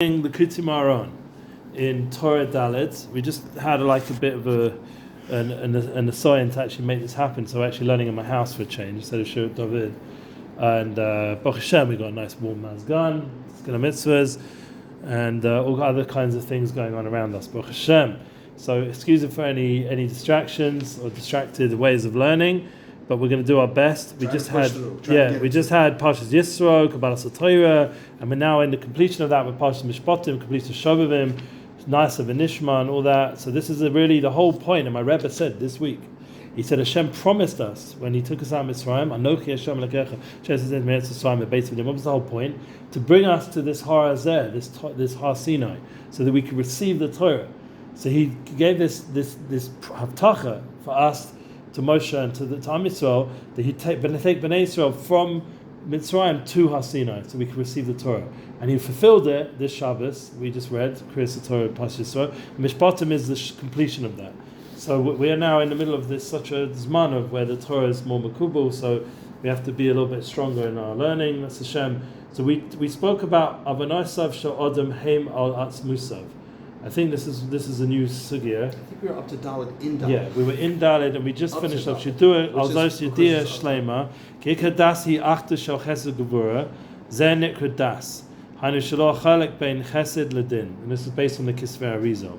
Likutei Moharan in Torah Dalet. We just had like a bit of an assignment to actually make this happen. So we're actually learning in my house for a change instead of Shirat David. And Baruch Hashem, we got a nice warm mazgan, skina mitzvahs, and all other kinds of things going on around us. Baruch Hashem. So excuse me for any distractions or distracted ways of learning. But we're going to do our best. We just had Parshas Yisro, Kabbalas HaTorah, and we're now in the completion of that with Parshas Mishpatim, completion of Shovavim, Nasa v'Nishma, and all that. So this is really the whole point. And my Rebbe said this week, he said Hashem promised us when He took us out of Mitzrayim, Anochi Hashem Elokecha, Shesed Meretz Mitzrayim, at Beit Midim. What was the whole point? To bring us to this Har Hazeh, this Har Sinai, so that we could receive the Torah. So He gave this Havtacha for us, to Moshe and to Am Yisrael, that He'd take Bnei Yisrael from Mitzrayim to Har Sinai, so we could receive the Torah. And He fulfilled it this Shabbos. We just read Kriyas Torah Parshas Yisro. Mishpatim is the completion of that. So we are now in the middle of this such a zman of where the Torah is more makubal. So we have to be a little bit stronger in our learning. That's Hashem. So we spoke about Avanosav Shal Adam Heim Al Atzmusav. I think this is a new sugya. I think we were up to Dalet in Dalet. Yeah, we were in Dalet and we just finished up Shidduah. Alzos Yediyah Shlema. Kikadas hi achta shal chesed gevura. Zeh nikra das. Hainu shelo chalek bein chesed ledin. And this is based on the Kisvei Arizal.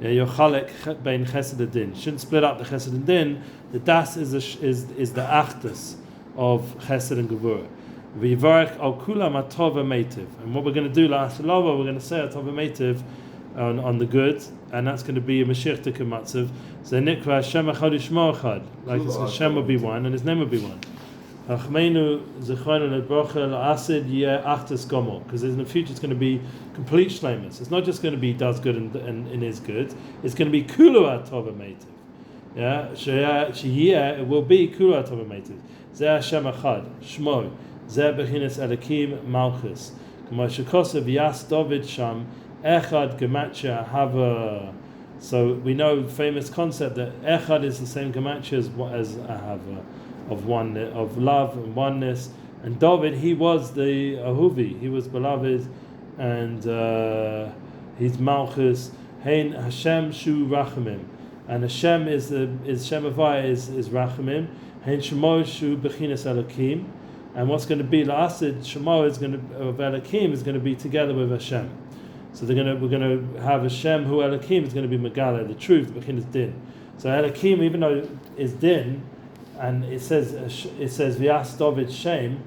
Yeah, your chalek bein chesed ledin. Shouldn't split up the chesed and din. The das is the achtas of chesed and gevura. V'yivarech al kulam atova meitiv. And what we're going to do last lava, we're going to say atova meitiv on the good, and that's going to be a Mashiach Tikkun Matzav. So Nikra Hashem Echad Yishmo Echad, like Hashem will be one and His name will be one. Hachmeinu Zechonu Lebrocha La'asid Yeh Achtas Gomor, because in the future it's going to be complete shleimus. It's not just going to be does good and is good. It's going to be Kulu Atova Meitiv. Yeah, Sheyeh it will be Kulu Atova Meitiv. Zeh Hashem Echad Shmo Zeh Bechinas Elikim Malchus. K'mo shekosav Yas David Sham. Echad gematria hava. So we know the famous concept that Echad is the same gematria as ahava, of one, of love and oneness. And David, he was the ahuvi, he was beloved, and he's malchus. Hein Hashem shu rachamim, and Hashem is Shem Havai is rachamim. Hein Shemo shu bechinas Elokim, and what's going to be la'asid Shemo is going to of Elokim is going to be together with Hashem. So we're going to have Hashem who Elokim is going to be Megala, the truth, Bechinas Din. So Elokim, even though it's Din, and it says V'yas David Shem,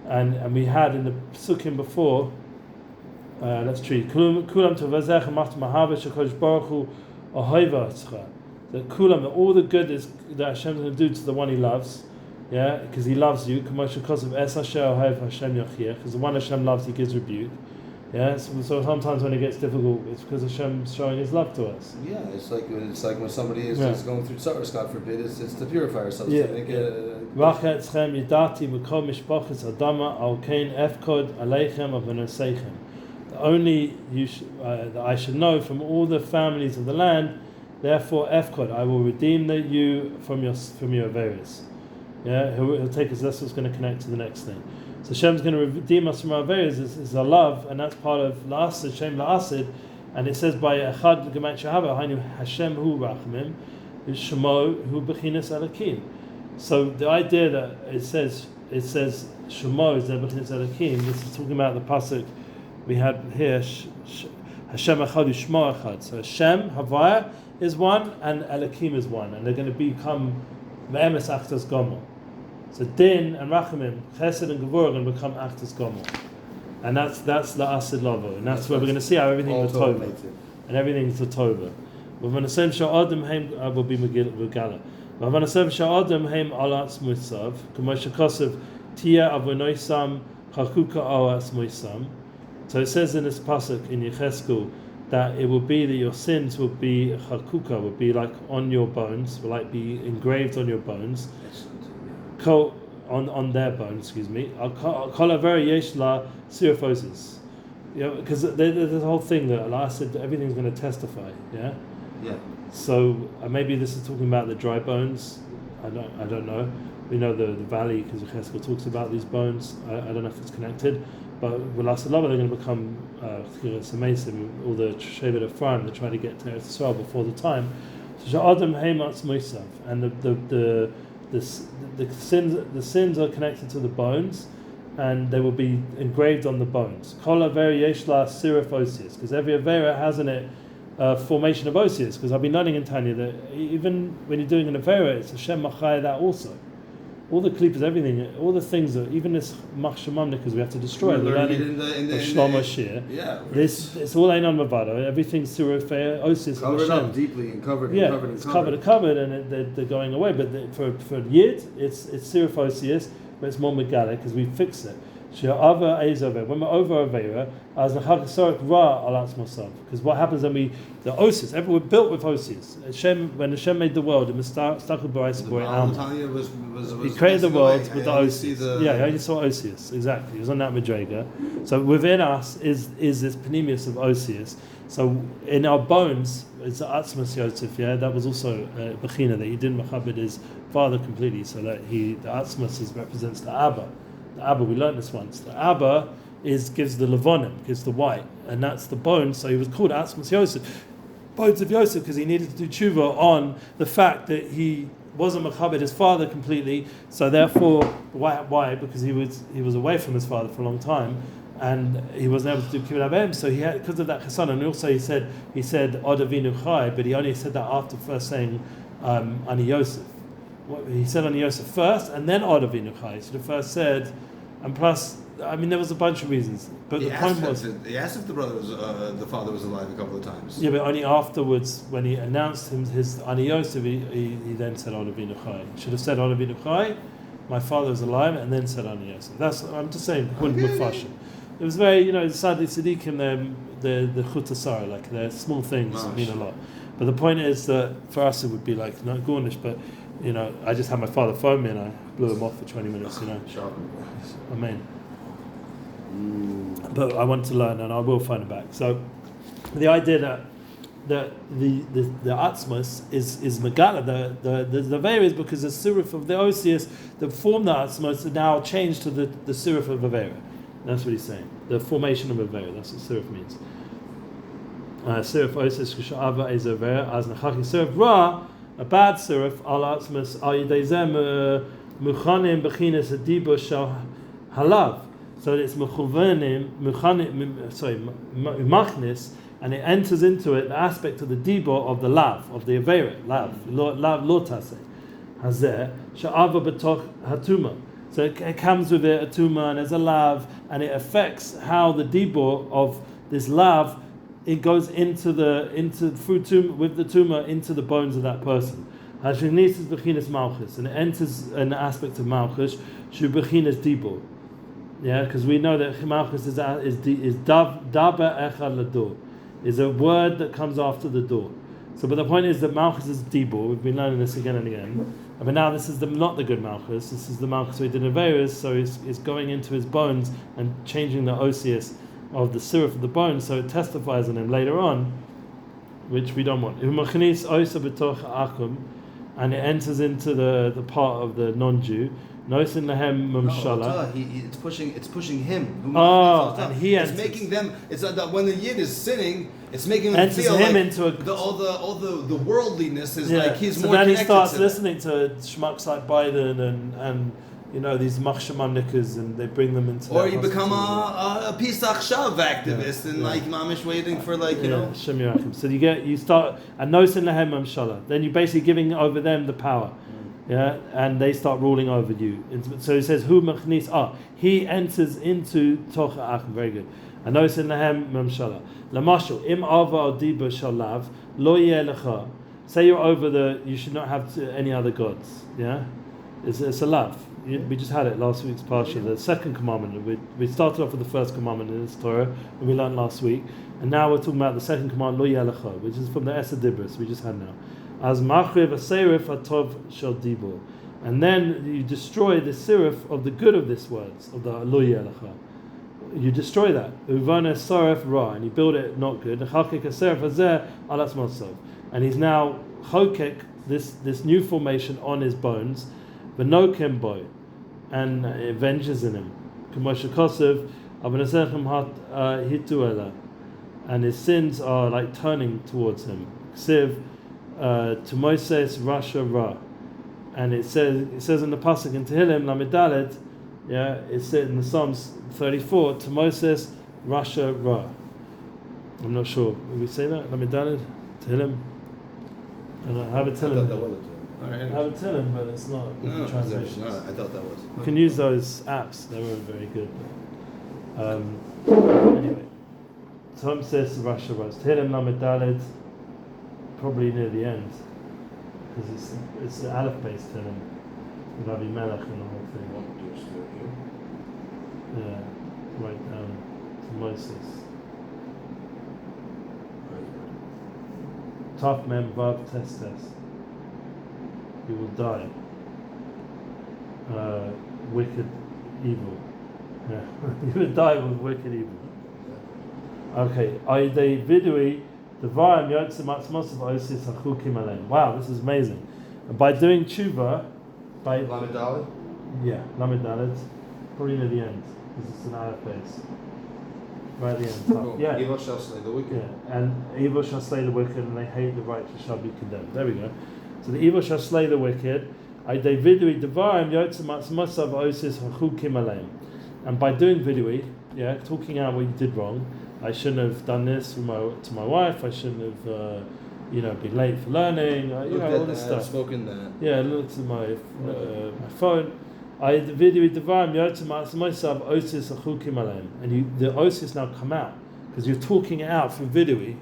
and we had in the Psukim before, let's treat Kulam Tovazech Macht Mahava Shekosh Baruch Hu Ohoiva Tzcha. That Kulam, all the good is that Hashem's going to do to the one He loves, yeah, because He loves you. K'mosh Kosav Es Hashem Ohoiv Hashem Yochiech, because the one Hashem loves He gives rebuke. Yeah, so sometimes when it gets difficult, it's because Hashem's showing His love to us. Yeah, it's like when somebody is going through tzarus, God forbid, it's to purify ourselves. Yeah. Only that I should know from all the families of the land. Therefore, Efkod, I will redeem you from your averis. Yeah, he'll take us. That's what's going to connect to the next thing. So Hashem's going to redeem us from our averis is our love, and that's part of la'asid, Shem la'asid, and it says by Echad Gemat Shahava, Hainu Hashem hu rachmim, Shemo hu bechinas Elokim. So the idea that it says Shemo is bechinas Elokim. This is talking about the pasuk we had here. Hashem Echad Shmo Echad. So Hashem Havaya is one, and Elokim is one, and they're going to become me'emes achtas gomor. So Din and Rachamim, Chesed and Gevurah are going to become Achtas Gomor. And that's La'asid Lavo. And that's where we're going to see how everything is Tova. And everything is Tova. V'vanasem Sha'adam Heim will be Megala. V'vanasem Sha'adam Heim Alatz Musav. K'moshe Kosav Tia Avonoisam Chakuka Alatz Muisam. So it says in this pasuk in Yecheskel that it will be that your sins will be Chakuka, will be like on your bones, will like be engraved on your bones. On their bones, excuse me. Kol very yeshla sirphosis. Yeah, because there's a whole thing that Allah said everything's going to testify. Yeah. Yeah. So maybe this is talking about the dry bones. I don't know. We know the valley because Cheskel talks about these bones. I don't know if it's connected. But with Asalaba, they're going to become Samaisim, all the Shevet Efrat, they're trying to get to Eretz Yisrael before the time. So Adam Heimatz Moisav, and the sins are connected to the bones, and they will be engraved on the bones. Kol Avera Yesh La Sirif Osius, because every Avera has in it formation of Osius. Because I've been learning in Tanya that even when you're doing an Avera, it's Hashem Machai that also. All the klipas, everything, all the things that even this machshamam because we have to destroy. We're learning in the Shlomo Shir. Yeah, it's all Einon Mavado. Everything's surufei osis. Covered up deeply and covered. Yeah, and covered it's and covered, and they're going away. But for Yid, it's suruf osius, but it's more megala because we fix it. When we're over Avera, as nachak ra alatz mosav. Because what happens when the osis? We're built with osis. When Hashem made the world, it was stachel b'rais b'rei alma. He created the world with the osis. He only saw osius. Exactly. He was on that madrega. So within us is this panemius of osius. So in our bones, it's the atzmas Yosef. Yeah, that was also bechina that he didn't machabed his father completely. So that the atzmas represents the Abba. The Abba, we learned this once. The Abba gives the levonim, gives the white, and that's the bones. So he was called Atzmas Yosef, bones of Yosef, because he needed to do tshuva on the fact that he wasn't machabed his father completely. So therefore, why? Because he was away from his father for a long time, and he wasn't able to do kibbutz avim. So he had, because of that chesed, and also he said Od Avinu Chai, but he only said that after first saying Ani Yosef. He said Ani Yosef first, and then Od Avinu Chai. So the first said. And plus, I mean, there was a bunch of reasons, but the point was he asked if the father was alive a couple of times. Yeah, but only afterwards, when he announced his Ani Yosef, he then said Od Avinu Chai. He should have said Od Avinu Chai, my father is alive, and then said Ani Yosef. I'm just saying, fashion. It was very, sadly Tzadikim, the chutasara, like they're small things mean a lot. But the point is that for us it would be like not Gornish, but I just had my father phone me and I blew him off for 20 minutes. Amen. But I want to learn and I will find him back. So the idea that the atzmas is megala, the Avera is because the suruf of the Osius that formed the atzmas are now changed to the suruf of Avera. That's what he's saying. The formation of Avera. That's what suruf means. Suruf Osius k'sha'ava is Avera as nachaki suruf ra. A bad suruf al atzmas al yidezem muchanim b'chinas adiba shal halav. So it's machnis, and it enters into it the aspect of the diba of the lav, of the avera, lav lotase hazeh sha'ava b'toch hatuma. So it comes with it a tuma and there's a lav, and it affects how the diba of this lav it goes into through tum with the tumor into the bones of that person. Hashnisis b'chinas malchus, and it enters an aspect of malchus shu b'chinas dibur. Yeah, because we know that malchus is daber echad lador, is a word that comes after the door. So, but the point is that malchus is dibur. We've been learning this again and again. But now this is not the good malchus. This is the malchus we did in Averis. So it's going into his bones and changing the osius of the suruf of the bones, so it testifies on him later on, which we don't want. And it enters into the part of the non-Jew. It's pushing him. And he enters. It's making them. It's that when the yid is sinning, it's making them enters feel him like into all the worldliness is like he's so more. Then he starts to listening to schmucks like Biden and these machshamamnikas, and they bring them into. Or you become a Pesach Shav activist and like mamish waiting for Shem Yerachim. So you start and nosin lahem mamshala. Then you're basically giving over them the power, and they start ruling over you. So he says who machnis he enters into tocha achim. Very good. And nosin lahem mamshala. Lamashal im ava al diba shalav lo yeh lecha. Say you're over you should not have any other gods. Yeah, it's a love. We just had it last week's parsha, the second commandment. We started off with the first commandment in this Torah, and we learned last week, and now we're talking about the second command, Lo Yelecha, which is from the Eser Dibros we just had now. As Machriv Aserif Atov Shel Dibur, and then you destroy the serif of the good of this words of the Lo Yelecha. You destroy that. Uvana Saref Ra, and you build it not good. Chakik Aserif Azeh Alas Mosov, and he's now chokek this new formation on his bones. V'nokem boy, and it venges in him. K'moshe Kosev, and his sins are like turning towards him. Ksiv to Moses Rasha Ra, and it says in the pasuk in Tehillim Lamed Dalet, it said in the Psalms 34 to Moses Rasha Ra. I'm not sure. Will we say that Lamed Dalet Tehillim? I have a Tehillim. I have a Tehillim, but it's not No, translation. no, I thought that was. You can use those apps; they were very good. Anyway, Tom says to Rasha Ra, Tehillim Lamed Dalet, probably near the end, because it's the Aleph based Tehillim, with Avi Melech and the whole thing. Yeah, right down to Moses. Taf Mem Vav Testes. You will die. Wicked evil. Yeah. You will die with wicked evil. Okay. Aidei vidui devarim yotzim atzmosav osis hachukim aleim. Wow, this is amazing. And by doing tshuva, by Lamed Dalet? yeah, Lamed Dalet, probably near the end, because it's an Aleph base. Right at the end. Cool. Yeah. Evil shall slay the wicked. Yeah. And evil shall slay the wicked, and they hate the righteous shall be condemned. There we go. So the evil shall slay the wicked. And by doing vidui, talking out what you did wrong. I shouldn't have done this to my wife. I shouldn't have, been late for learning. All this stuff. Spoken that. Yeah, looked at my phone. And the osis now come out because you're talking it out from vidui.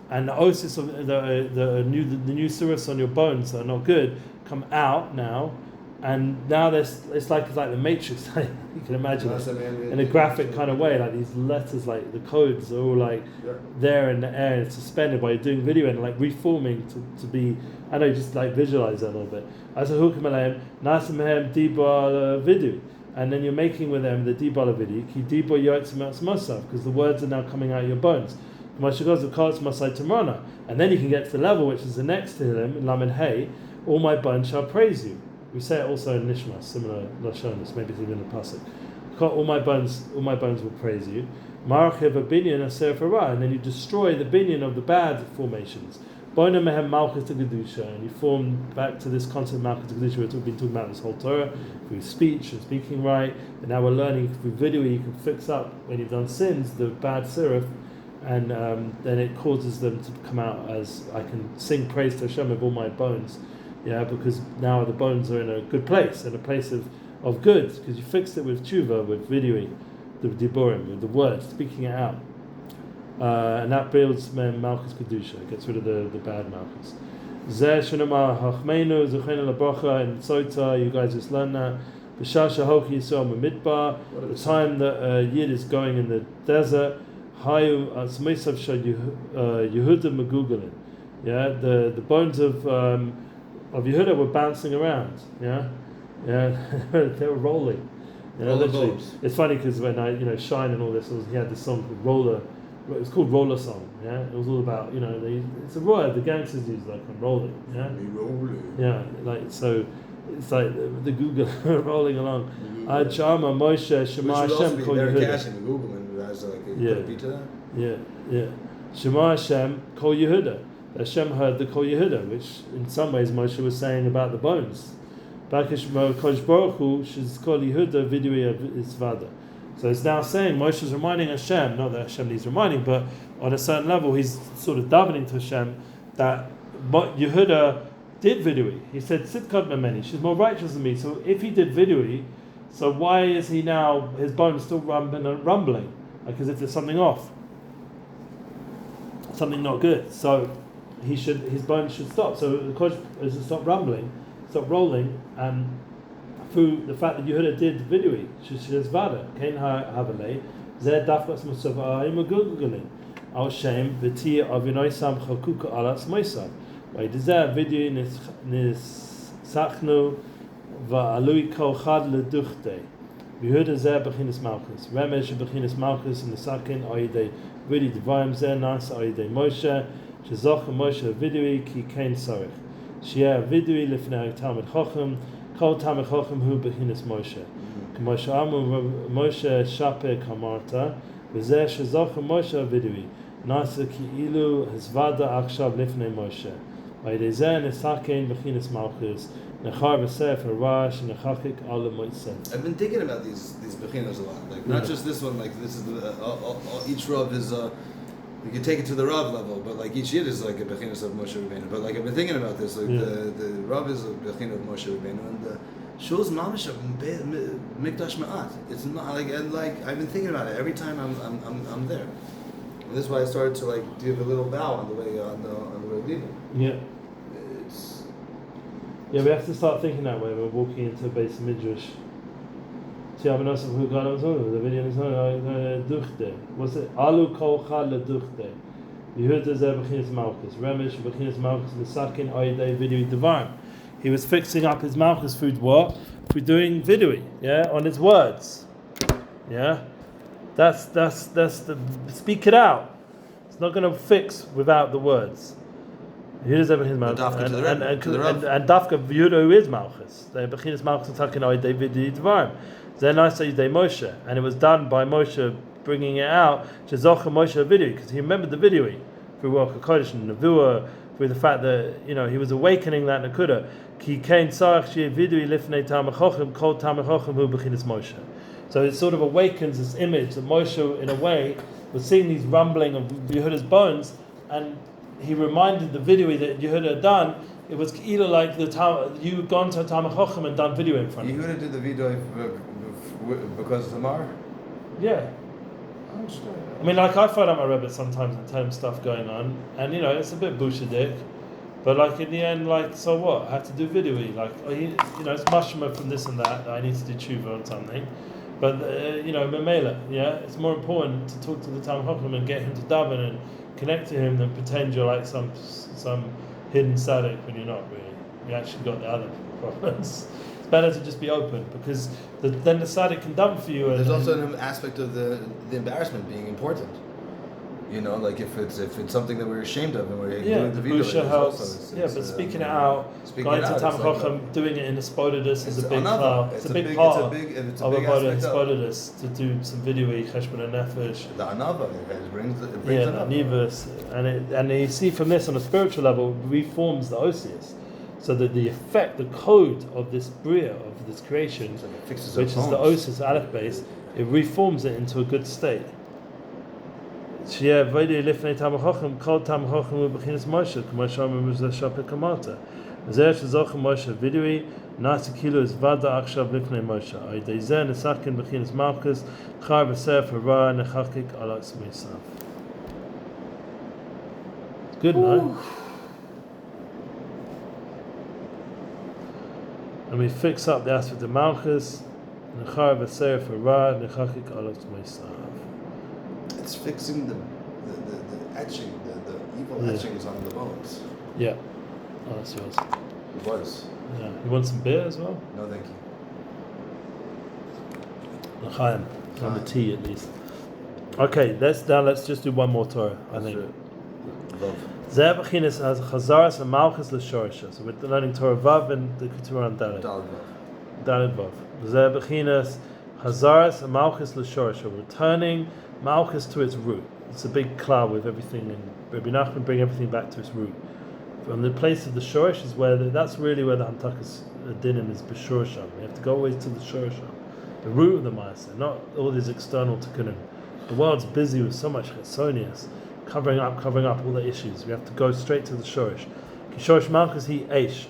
And the osis of the new surahs on your bones that are not good come out now, and now it's like the Matrix. You can imagine it in a graphic kind of way, like these letters, like the codes are all like there in the air, and it's suspended by doing video and like reforming to be. I know, just like visualize that a little bit. As a hukum alayim nasamehem dibal vidu, and then you're making with them the dibal vidu ki dibal yotzim atzmosav, because the words are now coming out of your bones. And then you can get to the level which is the next to him in Lamed Hey, all my bones shall praise you. We say it also in Nishmas, similar Lashonis, maybe it's even in the pasuk. All my bones will praise you. And then you destroy the binyan of the bad formations. And you form back to this concept of Malchus Kedusha we've been talking about this whole Torah, through speech and speaking right, and now we're learning through video you can fix up when you've done sins, the bad siruf, and then it causes them to come out as I can sing praise to Hashem with all my bones, because now the bones are in a good place, in a place of good, because you fixed it with tshuva, with vidui, the diborim, with the words, speaking it out, and that builds Malchus Kedusha, gets rid of the bad Malchus. Zeh shenamar hachmeinu zechenu labracha and tzota. You guys just learned that. B'shasha hoki yisrael b'midbar. The time that Yid is going in the desert. Hayu atzmeisav shad Yehuda megugulin. The bones of Yehuda were bouncing around. They were rolling. Literally. It's funny because when I Shine and all this, he had this song called Roller. It was called Roller Song. It was all about it's a word the gangsters use, like I'm rolling. So it's like the Google rolling along. Chama Moshe Shema Hashem Kol Yehuda. Shema Hashem Kol Yehuda. Hashem heard the Kol Yehuda, which in some ways Moshe was saying about the bones. Bakish Kodesh Baruch Hu Shiz Kol Yehuda Vidui Isvada. So it's now saying Moshe is reminding Hashem, not that Hashem needs reminding, but on a certain level he's sort of davening to Hashem that Yehuda did vidui. He said Sitkot Memeni, she's more righteous than me. So if he did vidui, so why is he now his bones still rumbling? Like as if there's something off, something not good. So his bones should stop. So the Kodesh is to stop rumbling, stop rolling, and through the fact that Yehuda did vidui, she says vada kein havalei zeh dafkas musava imagugulin al shem v'ti avinoisam chakuka alas moisav v'idezeh vidui nisachnu va'alui kol chad leduchte Yehuda zeh bechinas malchus remesh bechinas malchus in the sakin ayidei vidui divayim zeh nas ayidei Moshe shezoch Moshe vidui ki kein sarich shia vidui lifnei Talmud Chachum Kol Talmud Chachum hu bechinas Moshe. כמו שאמרו משה שפה כמרת, וזה שזוכר משה הווידוי, נעשה כאילו הזוודה עכשיו לפני משה. וידי זה נסכן בחינס מלכוס, נחר בספר רעש, נחקק על המועצה. I've been thinking about these bechinos a lot. Like not just this one. Like this is each Rav is you can take it to the Rav level, but like each Yid is like a bechinos of Moshe Rabbeinu. But like I've been thinking about this. Like the Rav is a bechin of Moshe Rabbeinu, and the Shul's mamish of mikdash ma'at. It's not like I've been thinking about it every time I'm there. And this is why I started to like give a little bow on the way leaving. Yeah. Yeah, we have to start thinking that way. We're walking into a base midrash. See, I'm not who got on the video is duchte. What's it? Alu kol chad leduchte. You heard the bechinas malchus. Remish bechinas malchus the sakin oidei vidui devarim. He was fixing up his malchus food. What? Through doing vidui. Yeah, on his words. Yeah, that's the speak it out. It's not going to fix without the words. Yehuda is Malchus, and Dafka Yehuda who is Malchus. The Bechinas Malchus taking away David Dvarim. Then I say they Moshe, and it was done by Moshe bringing it out to Zocha Moshe video because he remembered the video through Ruach HaKodesh and Nevuah, through the fact that he was awakening that Nakuda. Ki kain sarach shei vidui lifnei Talmud Chachum kol Talmud Chachum hu Bechinas Moshe. So it sort of awakens this image that Moshe, in a way, was seeing these rumbling of Yehuda's bones, and he reminded the video that Yehuda had done. It was either like you had gone to Talmud Chachum and done video in front of him. Yehuda did the video because of the Mar? Yeah. I mean, like I find out my Rebbe sometimes and tell him stuff going on, and it's a bit bullshit, but like in the end, like so what? I have to do video. Like it's mashma from this and that. I need to do tshuva on something, but memela. Yeah, it's more important to talk to the Talmud Chacham and get him to daven and connect to him than pretend you're like some hidden tzaddik when you're not really. You actually got the other problems. It's better to just be open because then the tzaddik can dump for you. There's also an aspect of the embarrassment being important. Like if it's something that we're ashamed of and we're doing the video. Helps. But speaking it out, going to Talmud Chacham, doing it in a spodidus is a big part. It's a big part of a spodidus to do some video cheshbon and nefesh. The anava it brings anivus, and you see from this on a spiritual level reforms the osius, so that the effect, the code of this bria, of this creation, which is the osius aleph base, it reforms it into a good state. שיהיה וידי לפני תלמיד חכם כל תלמיד חכם הוא בחינת משה כמו שאומרים זה שפה כמרת וזה שזוכר משה וידוי נעשה כאילו הזוודה עכשיו לפני משה על ידי זה נסכן בחינת מלכוס חר בספר רע נחקק על עצמי סף. Good, no? And we fix up the aspect of Malchus נחר בספר רע נחקק על עצמי סף. It's fixing the etching, the evil etchings on the bones. Yeah. Oh, that's yours. It was. Yeah. You want some beer as well? No, thank you. L'chaim. On the tea at least. Okay, let's just do one more Torah, I think. Zeh b'chinas has chazaras and malchus l'shorisha. So we're learning Torah Vav and the Keturah on Dalet. Dalet Vav. Zeh b'chinas chazaras and malchus l'shorisha. Returning Malchus to its root. It's a big cloud with everything, and Rabbi Nachman bring everything back to its root. From the place of the Shorish is that's really where the Hamtakas Dinim is B'Shorisham. We have to go always to the Shorisham, the root of the Ma'aseh, not all these external tikkunim. The world's busy with so much chetzonius, covering up all the issues. We have to go straight to the Shorish. Shorish Malchus he Eish.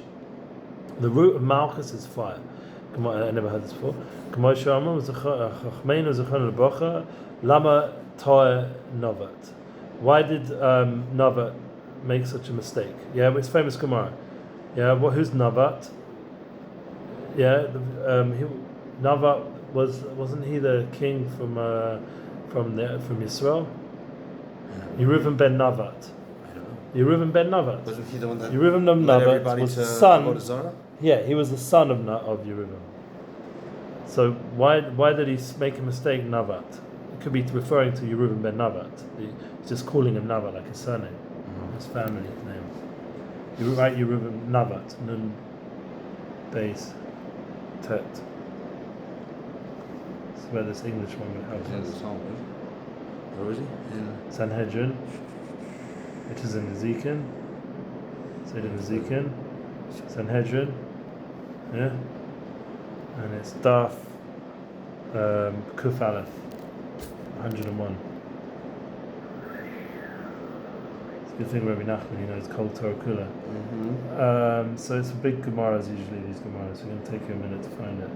The root of Malchus is fire. I never heard this before. Lama Toa Novat. Why did Novat make such a mistake? Yeah, it's famous Gemara. Yeah, who's Navat? Yeah, Navat wasn't he the king from Yisrael? Yeruvam ben Navat. Yeruvam ben Navat. Wasn't he the one that Yeruvam ben Navat was the son? Yeah, he was the son of Yeruvam. So why did he make a mistake, Navat? It could be referring to Yeruvam ben Navat. He's just calling him Navat like his surname, his family name. You write Yeruvam Navat, Nun, Beis, Tet. where this English one would help in the us. Talmud. Where is he? In Sanhedrin, which is in Ezekiel. Say it in Ezekiel. Sanhedrin. Yeah. And it's Daf Kuf Aleph 101. It's a good thing Rabbi Nachman, he knows Kol Torah Kula. So it's a big Gemaras usually, these Gemaras. So we're going to take you a minute to find it.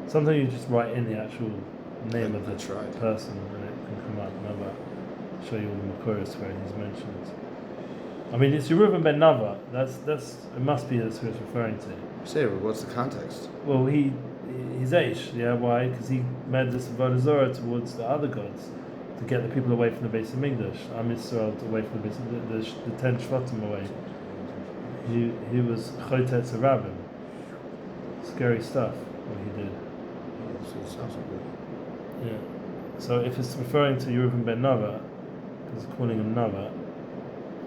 Sometimes you just write in the actual name of the person and it can come up. Nava. Show you all the Makuras where he's mentioned. I mean, it's Yeruvam ben Nava. That's it must be that's who it's referring to. Say, what's the context? Well, he's Aish, yeah. Why? Because he made this Avodah Zarah towards the other gods to get the people away from the Beis Hamikdash. Am Yisrael away from the 10 Shvatim away. He was Chotetz Rabbim. Scary stuff what he did. So it sounds so good. Yeah. So if it's referring to Yeruvam ben Nava, because it's calling him Nava,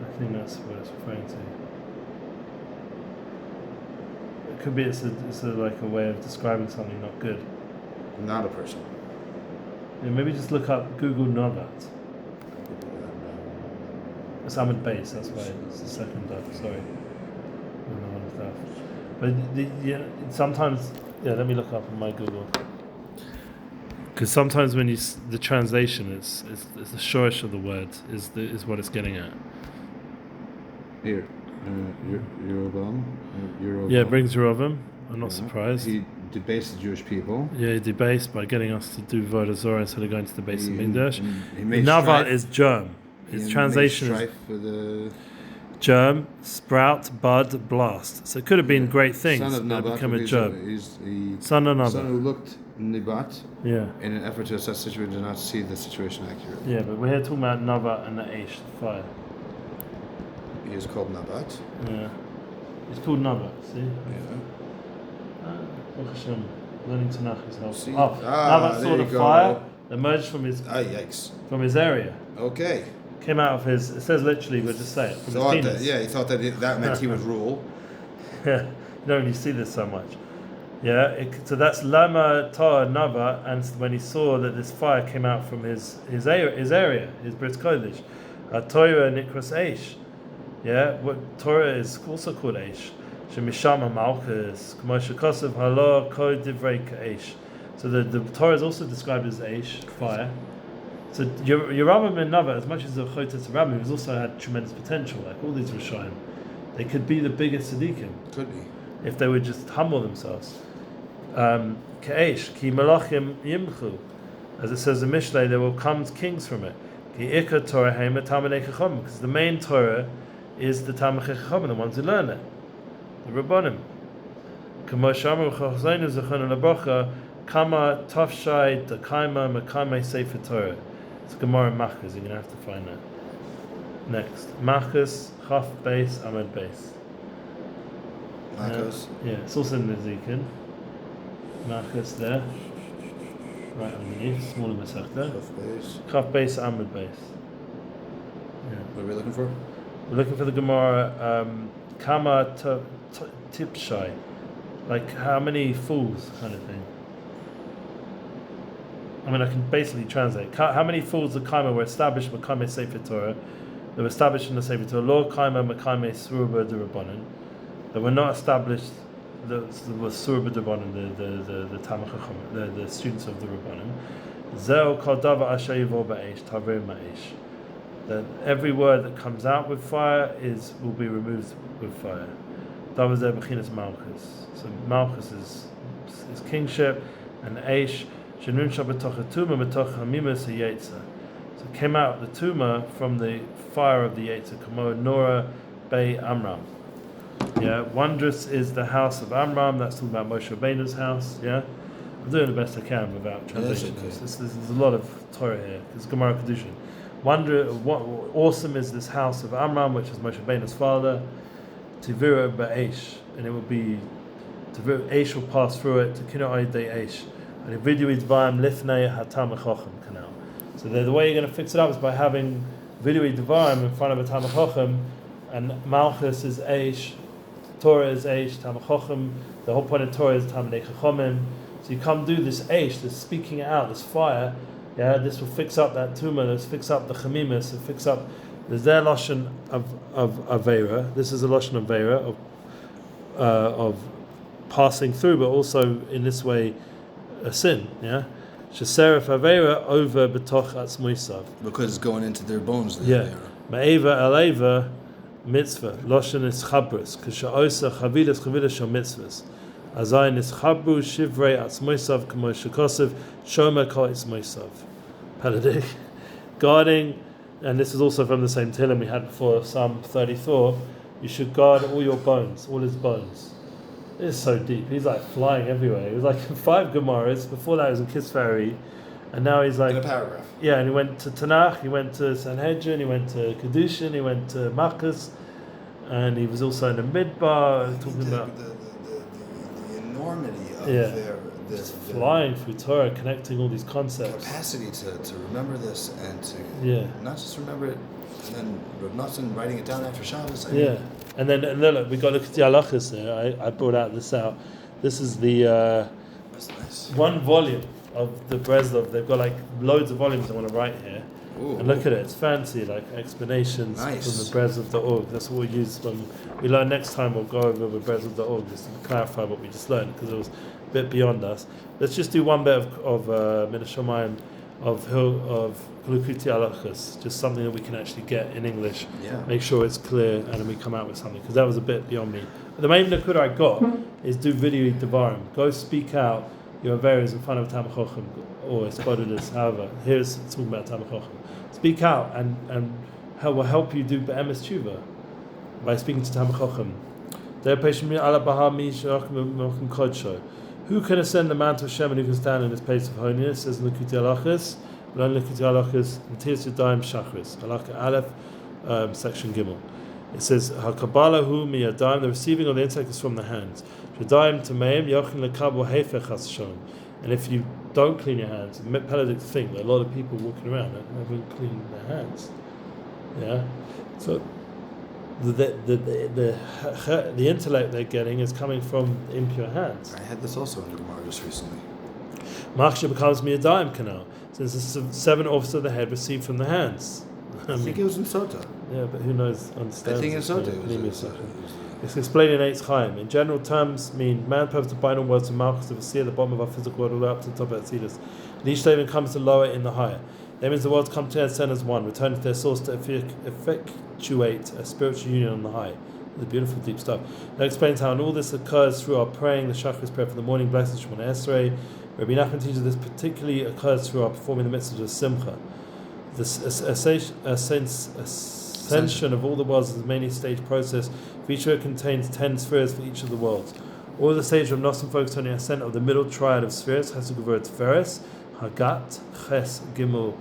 I think that's what it's referring to. It could be it's like a way of describing something not good. Not a person. Yeah, maybe just look up Google Navat. It's Ahmed Base, that's why it's the second daf, sorry. But sometimes, let me look up on my Google. Because sometimes when the translation, it's the shorish of the word is what it's getting at. Here, Yerovam. Yeah, it brings Yerovam. I'm not surprised. He debased the Jewish people. Yeah, he debased by getting us to do Avodah Zarah instead of going to the Beis Hamikdash. Nava is germ. His translation is for the germ, sprout, bud, blast. So it could have been great things, son of but Nabat, become a germ. He's the Son of Nabat. son who looked Nibat Yeah. in an effort to assess the situation, to not see the situation accurately. Yeah, but we're here talking about Nava and the Aish, the fire. He is called Nabat. Yeah. It's called Nava, see? Yeah. Baruch Hashem, learning Tanakh is helpful. See? Nava saw the fire that emerged from his area. Okay. Came out of his, it says literally, we'll just say it, from his penis. He thought that meant he would rule. Yeah, you don't really see this so much. Yeah, so that's Lama Torah Nava, and when he saw that this fire came out from his area, his Brit Kodesh, Torah Nikras Eish. Yeah, what Torah is also called Eish. Shemishama Malchus, K'moshe Kosev Halo Ko Divrei Eish. So the Torah is also described as Eish, fire. So Yeruvam ben Nava, as much as the Chotetz Rabbim, he's also had tremendous potential. Like all these Rishayim, they could be the biggest tzaddikim. Could be. If they would just humble themselves. K'eish, ki malachim yimchu. As it says in Mishlei, there will come kings from it. Ki ikar Torah heima Talmidei Chacham, because the main Torah is the Talmidei Chacham, the ones who learn it, the Rabbanim. K'mo shamu chachzonu zechonu lebracha, kama tafshai takaima makame sefer Torah. It's Gemara Machas, you're going to have to find that. Next. Machas, Chaf Beis, Ahmed Beis. Machas? Yeah, it's also in Ezekiel. Machas there. Right underneath, smaller Masechta. Chaf Beis, Ahmed Beis. Yeah. What are we looking for? We're looking for the Gemara, Kama Tipshai. Like, how many fools, kind of thing. I mean, I can basically translate. How many fools of Kaima were established Makame Sefer Torah? They were established in the Sefer Torah. Lo Kaima Makame Suruba de Rabbanan. They were not established. The Suruba de Rabbanan, the Talmud Chachum, the students of the Rabbanan. Zeo Kol Davar Asher Yivor Ba'esh Taver Ma'esh. That every word that comes out with fire will be removed with fire. That was their Bechinas Malchus. So Malchus is kingship, and Aish. So it came out the tumor from the fire of the Yetzer, Kamo Nora Bei Amram. Yeah, wondrous is the house of Amram. That's talking about Moshe Rabbeinu's house. Yeah, I'm doing the best I can without translation. There's a lot of Torah here. It's Gemara Kedushin. What awesome is this house of Amram, which is Moshe Rabbeinu's father. Tivira Ba'esh, and it will be Eish will pass through it. To Kino Oidei Eish. And video Dvarim Lifnei Hatam Chacham canal. So the way you're going to fix it up is by having video Dvarim in front of a Tam Chacham, and Malchus is Eish, Torah is Eish, Tam Chacham. The whole point of Torah is Talmidei Chachamim. So you come do this Aish, this speaking it out, this fire. Yeah, this will fix up that tumor. This fix up the chemimus. It fix up. There's their lashon of avera. This is a lashon of avera of passing through, but also in this way a sin. Yeah, sheseref avera over betoch atzmoisav. Because it's going into their bones. Yeah, ma'eva aleva mitzvah. Lashon is chabris. K'sha'osa chavidas shal mitzvahs. Azayin is chabru shivrei atzmoisav k'mo shekosev shomer kol atzmoisav. Paladik. Guarding, and this is also from the same Tehillim we had before, Psalm 34. You should guard all your bones, all his bones. It's so deep. He's like flying everywhere. He was like in 5 Gemaras. Before that, he was in Kisferi, and now he's like in a paragraph. Yeah, and he went to Tanakh, he went to Sanhedrin, he went to Kedushin, he went to Makkos, and he was also in the Midbar talking about the enormity of their flying through Torah, connecting all these concepts. Capacity to remember this and to not just remember it, and then Rav Nathan writing it down after Shabbos. And then look, we got Likutei halachos there. I brought this out. This is the that's nice. One volume of the Breslov. They've got like loads of volumes I want to write here. Ooh, and look at it, it's fancy, like explanations from the Breslov.org. That's what we use when we learn. Next time we'll go over with Breslov.org just to clarify what we just learned, because it was a bit beyond us. Let's just do one bit of Min HaShamayim of Likutei halachos, just something that we can actually get in English. Make sure it's clear, and then we come out with something, because that was a bit beyond me. But the main nakuda I got is do video devarim. Go speak out your averas in front of Talmud Chachum, or spotted as however. Here's talking about Talmud Chachum. Speak out, and will help you do be'emes tshuva by speaking to Talmud Chachum. Who can ascend the mount of Shem and who can stand in this place of holiness? Says in Likutei halachos. Learn Likutei halachos and Tiras Yadayim Shachris. Halakha Aleph, section Gimel. It says Hakabala hu miyadayim. The receiving of the intellect is from the hands. Yadayim tameim yochin lekabel hefech chas shalom. And if you don't clean your hands, Pelagic think that a lot of people walking around haven't cleaned their hands. Yeah, so the intellect they're getting is coming from impure hands. I had this also in the Gemara just recently. Machshav becomes miyadayim canal, since the 7 office of the head received from the hands. I think it was in Sota. Yeah, but who knows? Understands. I think in Sota it was. It's explained in Eitz Chaim. In general terms, mean man purpose to bind all words to Malchus of Asir, the bottom of our physical world, all the way up to the top of Atzilus. And each statement comes to lower in the higher. That means the worlds come to ascend as one, returning to their source to effectuate a spiritual union on the high. The beautiful deep stuff. That explains how, and all this occurs through our praying the Shachris prayer for the morning, blessed Shemona Esrei. Rabbi Nachman teaches this particularly occurs through our performing the mitzvah of Simcha. The ascension of all the worlds is a many stage process. Each row contains 10 spheres for each of the worlds. All the stages of Nosson focus on the ascent of the middle triad of spheres, Chesed Gevurah Tiferes, Hagat, Ches, Gimel,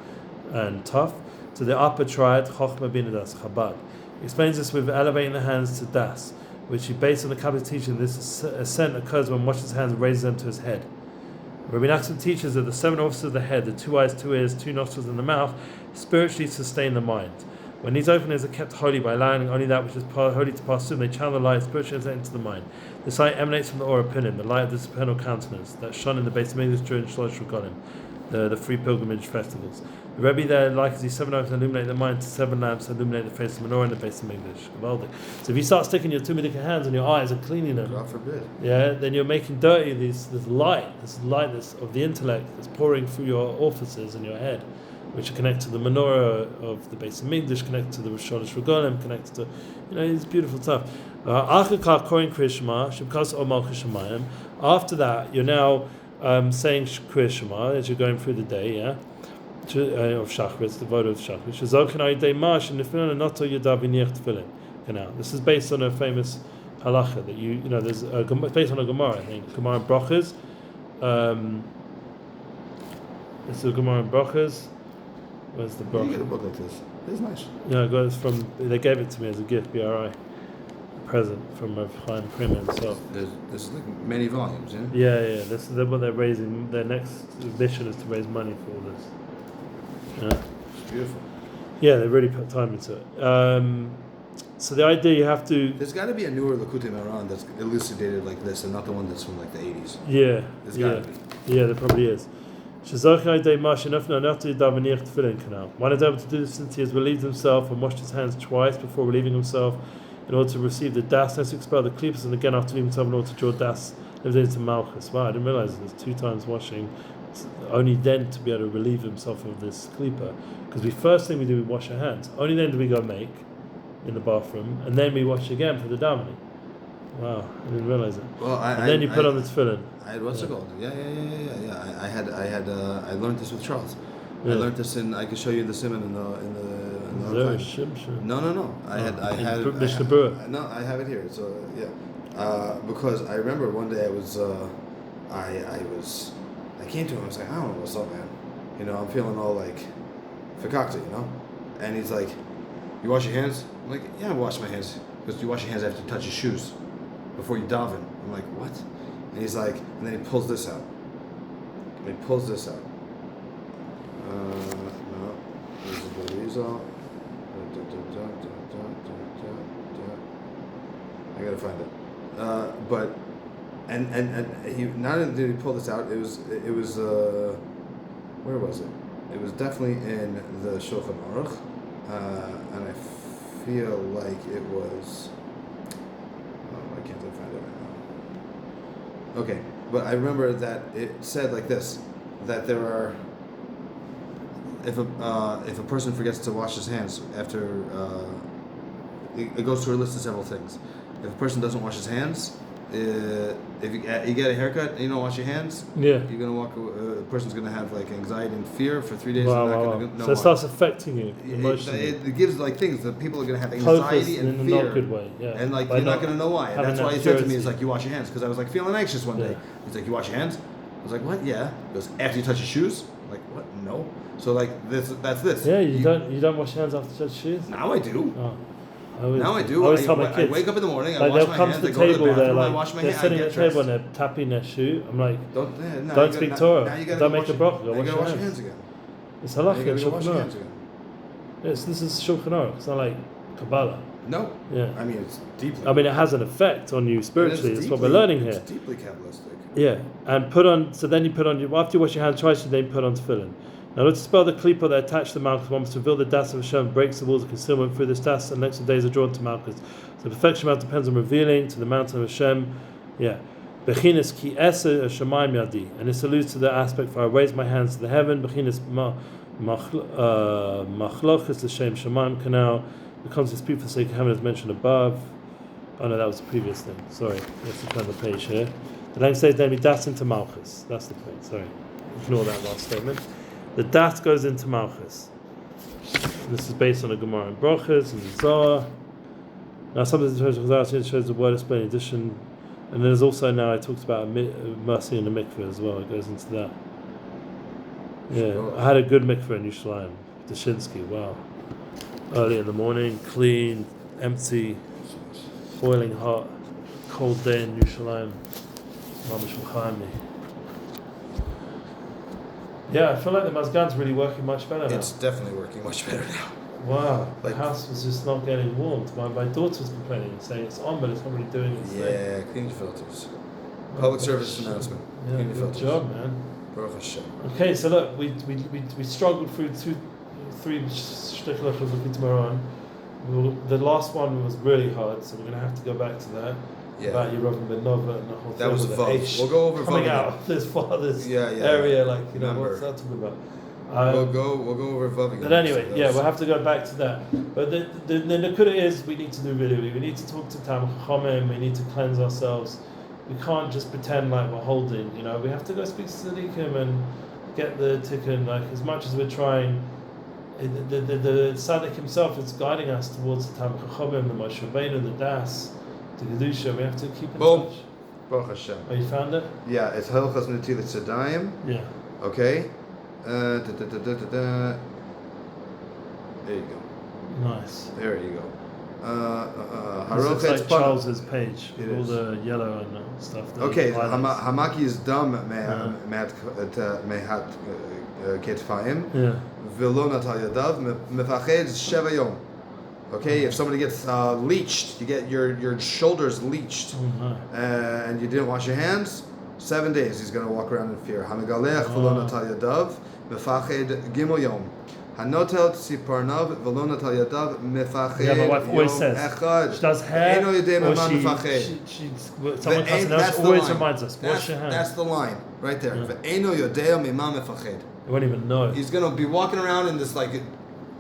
and Taf, to the upper triad, Chochmah, Bina, Das, Chabad. He explains this with elevating the hands to Das, which he based on the Kabbalah teaching. This ascent occurs when one washes his hands and raises them to his head. Rabbi Nachman teaches that the 7 offices of the head, the 2 eyes, 2 ears, 2 nostrils, and the mouth, spiritually sustain the mind. When these openings are kept holy by allowing only that which is holy to pass through them, they channel the light spiritually into the mind. This light emanates from the Or Pinim, the light of the supernal countenance that shone in the base of English during Shlosh Regalim, the 3 pilgrimage festivals. The Rebbe there likens these 7 lamps illuminate the mind to 7 lamps illuminate the face of menorah and the base of English. So if you start sticking your 2 medical hands on your eyes and cleaning them, God forbid. Yeah, then you're making dirty this light of the intellect that's pouring through your orifices in your head, which are connected to the menorah of the base of English, connected to the Sholosh Regalim, connected to, it's beautiful stuff. After that, you're now saying Kriya Shema as you're going through the day, yeah, of Shachris, the vote of Shachris. This is based on a famous halacha that there's it's based on a Gemara, I think. Gemara in Brachas. It's a Gemara in Brachas. Where's the book? You get a book like this. It's nice. Yeah, I got it they gave it to me as a gift, BRI. A present from Rav Chaim Prima himself. This is like many volumes, yeah? Yeah. This is what they're raising. Their next mission is to raise money for all this. Yeah. It's beautiful. Yeah, they really put time into it. So the idea you have to. There's got to be a newer Likutei Moharan that's elucidated like this, and not the one that's from like the 80s. Yeah. There's got to be. Yeah, there probably is. One is able to do this since he has relieved himself and washed his hands twice before relieving himself in order to receive the das, and to expel the klipas, and again after leaving himself in order to draw das into malchus. Wow, I didn't realize there's 2 times washing, only then to be able to relieve himself of this klipa. Because first thing we do, we wash our hands. Only then do we go make in the bathroom, and then we wash again for the davening. Wow, I didn't realize it. Well, then you put on the tefillin. I had what's it called? Yeah. I learned this with Charles. Yeah. I learned this in. I could show you the simon in the. No. I had Mishnah Berurah. No, I have it here. So yeah, because I remember one day I came to him. I was like, I don't know what's up, man. You know, I'm feeling all like fakakta, you know, and he's like, you wash your hands? I'm like, yeah, I wash my hands. Because you wash your hands after you touch your shoes before you daven. I'm like, what? And he's like, and then he pulls this out. No, this is the result. I gotta find it. But he not only did he pull this out, it was where was it? It was definitely in the Shulchan Aruch, and I feel like it was. Why can't I find it right now? Okay, but I remember that it said like this: that there are, if a person forgets to wash his hands after, it goes through a list of several things. If a person doesn't wash his hands, if you get a haircut and you don't wash your hands, yeah, you're gonna walk. A person's gonna have like anxiety and fear for 3 days. Wow. So it starts affecting you emotionally. It gives like things that people are gonna have anxiety and in fear. a not good way. Yeah. And like you're not gonna know why. And that's why he said to me, "It's like you wash your hands," because I was like feeling anxious one day. He's like, "You wash your hands?" I was like, "What?" Yeah. He goes, "After you touch your shoes?" I'm like, "What? No." So like that's this. Yeah, you don't wash your hands after you touch shoes. Now I do. Oh. I do. I always tell my kids. I wake up in the morning, I like wash they'll my come hands, to I the go to the table, bathroom, I wash my they're hands, sitting at the table and they're tapping their shoe. I'm like, don't speak Torah. Don't make a bracha. Go wash your hands again. It's halakha. You gotta wash your hands again. Yes, this is Shulchan Aruch. It's not like Kabbalah. No. Yeah. I mean, it's deeply. I mean, it has an effect on you spiritually. That's what we're learning here. It's deeply Kabbalistic. Yeah, and put on. So then you put on. After you wash your hands twice, you then put on tefillin. Now, let's spell the klipa that attached to the malchus. One must reveal the das of Hashem, breaks the walls of concealment through this das, and next days are drawn to malchus. So the perfection amount depends on revealing to the mountain of Hashem. Yeah. Bechinas ki eser shamayim yadi, and this alludes to the aspect for I raise my hands to the heaven. Bechinas machlochus the shem shamayim canal. The concept speak for the sake of heaven is mentioned above. Oh no, that was the previous thing. Sorry, let's turn the page here. The next says then we das into malchus. That's the point. Sorry, ignore that last statement. The das goes into malchus. And this is based on a Gemara in Brochas and Zohar. Now, sometimes it shows the word explained addition, and there's also now it talks about mercy in the mikveh as well. It goes into that. Yeah, I had a good mikveh in Yerushalayim, Dushinsky. Wow, early in the morning, clean, empty, boiling hot, cold day in Yerushalayim. Mamash Mechayim. Yeah, I feel like the Mazgan's really working much better now. It's definitely working much better now. Wow, the house was just not getting warmed. My daughter was complaining, saying it's on, but it's not really doing its thing. Yeah, clean your filters. Public service announcement. Yeah, clean your good filters. job, man. Baruch Hashem. Okay, so look, we struggled through three shtickler of Likutei Moharan. The last one was really hard, so we're going to have to go back to that. Yeah. About Yerovim Ben Nova and the whole that thing. Was with Vav. We'll go over coming Vav out of this father's area, like, you know, Remember. what's that talking about? We'll go over Vav again. But anyway, we'll have to go back to that. But the Nakuda is we need to do really. We need to talk to Talmud Chachum. We need to cleanse ourselves. We can't just pretend like we're holding. You know, we have to go speak to Tzaddikim and get the tikkun. Like as much as we're trying, the Tzaddik himself is guiding us towards the Talmud Chachum, the Moshe Rabbeinu, the Das, the Kedusha. We have to keep in touch. Baruch Hashem. Oh, you found it? Yeah, it's Hilchos Netilas Yadayim. Yeah. Okay. There you go. Nice. There you go. It's like Charles's page with all the yellow and stuff. Okay, Hamaki is dam mehat ketfayim. Yeah. Velo natal yadav mefached sheva yom. Okay, if somebody gets leeched, you get your shoulders leeched, and you didn't wash your hands, 7 days he's going to walk around in fear. Hamigalech v'lo natal yadav mefached gimel yom. Hanotel tziparnav v'lo natal yadav mefached Yeah, my wife always says echad. she does hair, Eino yedei or mefached. someone comes and else always reminds us, wash your hands. That's the line right there. Ve'eino yodei mimam mefached. You won't even know. He's going to be walking around in this like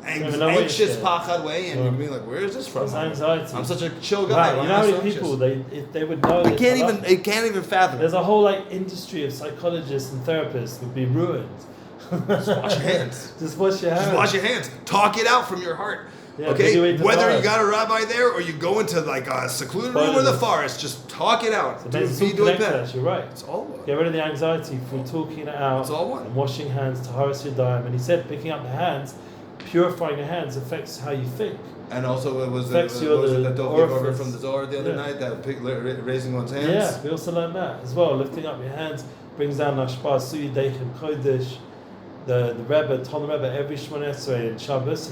anxious pachad way, and you're being like, "Where is this from?" It's anxiety. I'm such a chill guy. Right. You know how many people if they would know. I can't even fathom. There's a whole industry of psychologists and therapists would be ruined. Just wash your hands. Just wash your hands. Just wash your hands. Talk it out from your heart. Yeah, okay? Whether you got a rabbi there or you go into a secluded room or the forest, just talk it out. You're right. It's all one. Get rid of the anxiety through talking it out. It's all one. And washing hands, taharas yadayim. And he said picking up the hands, purifying your hands affects how you think. And also, was it that Dov gave over from the Zohar the other night, that raising one's hands? Yeah, we also learned that as well. Lifting up your hands brings down Nashpa, Suyi Deichem Kodesh. The Rebbe told the Rebbe every Shmoneh Esrei in Shabbos.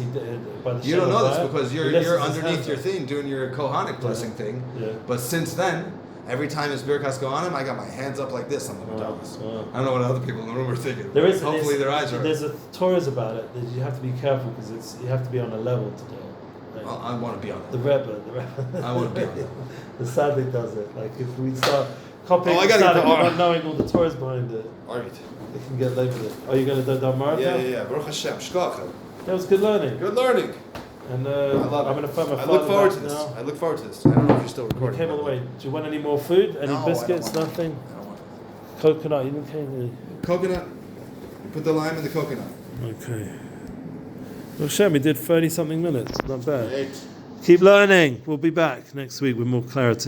By the you don't know this because you're underneath your up. thing doing your Kohanic blessing thing. Yeah. But since then, every time it's Birkas Kohanim, I got my hands up like this on the Medalas. I don't know what other people in the room are thinking. Hopefully their eyes are. There's a Torahs about it that you have to be careful because you have to be on a level to do it. I want to be on it. The Rebbe. I want to be on it. The Saddik does it. If we start copying the Saddik, not knowing all the Torahs behind it. All right. They can get labeled it. Are you going to do Damar? Yeah. Baruch Hashem. Shkoch. That was good learning. Good learning. And I'm going to find my father. I look forward to this. Now. I look forward to this. I don't know if you're still recording. You came all the way. Do you want any more food? Any biscuits? Nothing? I don't want it. Coconut. You didn't came. Coconut. Put the lime in the coconut. Okay. Well, Shem, we did 30-something minutes. Not bad. Great. Keep learning. We'll be back next week with more clarity.